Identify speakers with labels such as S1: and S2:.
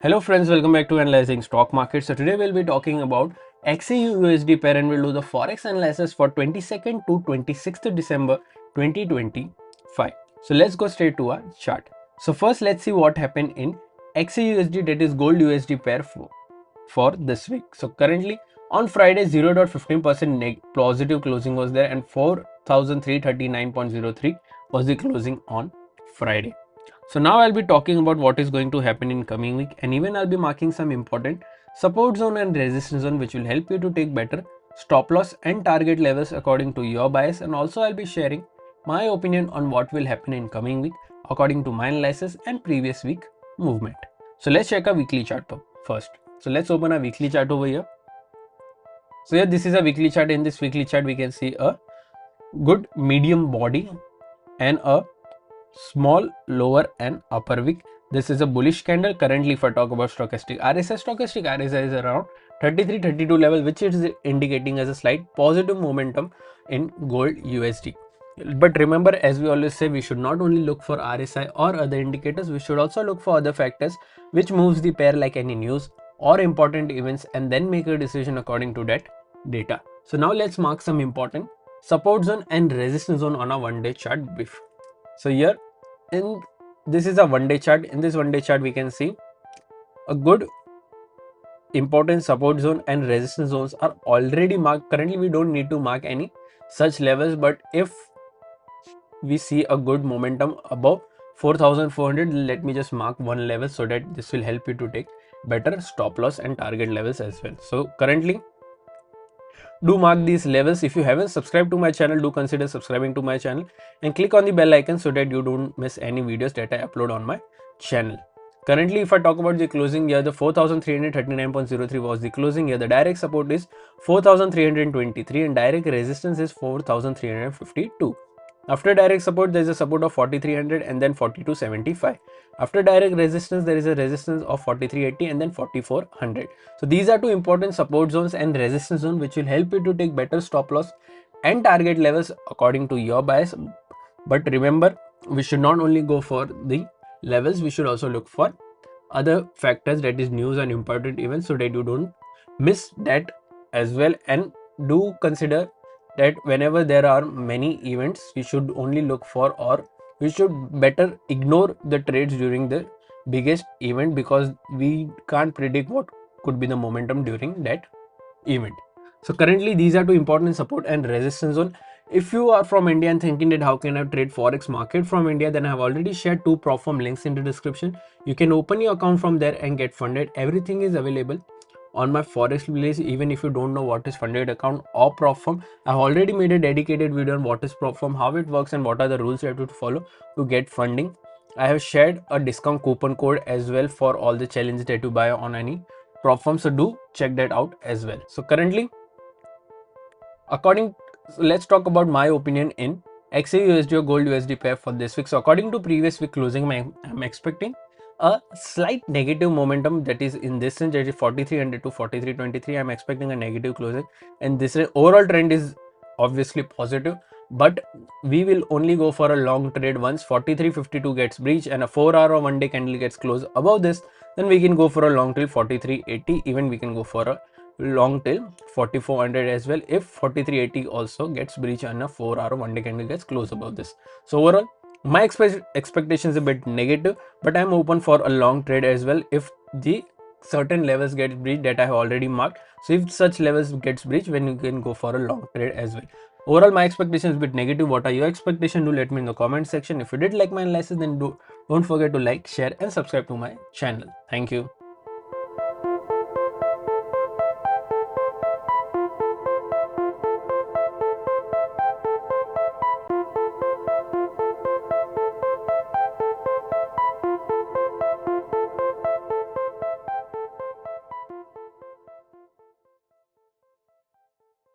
S1: Hello friends, welcome back to Analyzing Stock Market. So today we'll be talking about XAU USD pair and we'll do the Forex analysis for 22nd to 26th December 2025. So let's go straight to our chart. So first let's see what happened in XAU USD, that is gold USD pair for this week. So currently on Friday 0.15% positive closing was there and 4,339.03 was the closing on Friday. So now I'll be talking about what is going to happen in coming week, and even I'll be marking some important support zone and resistance zone which will help you to take better stop loss and target levels according to your bias, and also I'll be sharing my opinion on what will happen in coming week according to my analysis and previous week movement. So let's check a weekly chart first. So let's open a weekly chart over here. So here this is a weekly chart. In this weekly chart we can see a good medium body and a small lower and upper wick. This is a bullish candle. Currently if I talk about stochastic RSI is around 33-32 level, which is indicating as a slight positive momentum in gold USD. But remember, as we always say, we should not only look for RSI or other indicators, we should also look for other factors which moves the pair, like any news or important events, and then make a decision according to that data. So now let's mark some important support zone and resistance zone on a one-day chart. So here this is a one-day chart. In this one-day chart we can see a good important support zone and resistance zones are already marked. Currently we don't need to mark any such levels, but if we see a good momentum above 4,400, let me just mark one level so that this will help you to take better stop loss and target levels as well. So currently do mark these levels. If you haven't subscribed to my channel, do consider subscribing to my channel and click on the bell icon so that you don't miss any videos that I upload on my channel. Currently if I talk about the closing here, the 4,339.03 was the closing here. The direct support is 4,323 and direct resistance is 4,352. After direct support, there is a support of 4,300 and then 4,275. After direct resistance, there is a resistance of 4,380 and then 4,400. So these are two important support zones and resistance zone which will help you to take better stop loss and target levels according to your bias. But remember, we should not only go for the levels, we should also look for other factors, that is news and important events, so that you don't miss that as well. And do consider that whenever there are many events, we should only look for, or we should better ignore the trades during the biggest event, because we can't predict what could be the momentum during that event. So currently these are two important support and resistance zone. If you are from India and thinking that how can I trade Forex market from India, then I have already shared two prop firm links in the description. You can open your account from there and get funded. Everything is available on my Forex playlist. Even if you don't know what is funded account or prop firm, I have already made a dedicated video on what is prop firm, how it works, and what are the rules you have to follow to get funding. I have shared a discount coupon code as well for all the challenges that you buy on any prop firm, so do check that out as well. So currently, let's talk about my opinion in XAU USD or gold USD pair for this week. So according to previous week closing, I'm expecting a slight negative momentum, that is in this range, that is 4,300 to 4,323. I'm expecting a negative closing, and this overall trend is obviously positive, but we will only go for a long trade once 43.52 gets breached and a 4-hour or one-day candle gets closed above this. Then we can go for a long till 43.80. even we can go for a long till 4,400 as well if 43.80 also gets breached and a 4-hour one-day candle gets closed above this. So overall my expectation is a bit negative, but I'm open for a long trade as well if the certain levels get breached that I have already marked. So if such levels gets breached, then you can go for a long trade as well. Overall my expectation is a bit negative. What are your expectations? Do let me in the comment section. If you did like my analysis, then don't forget to like, share and subscribe to my channel. Thank you.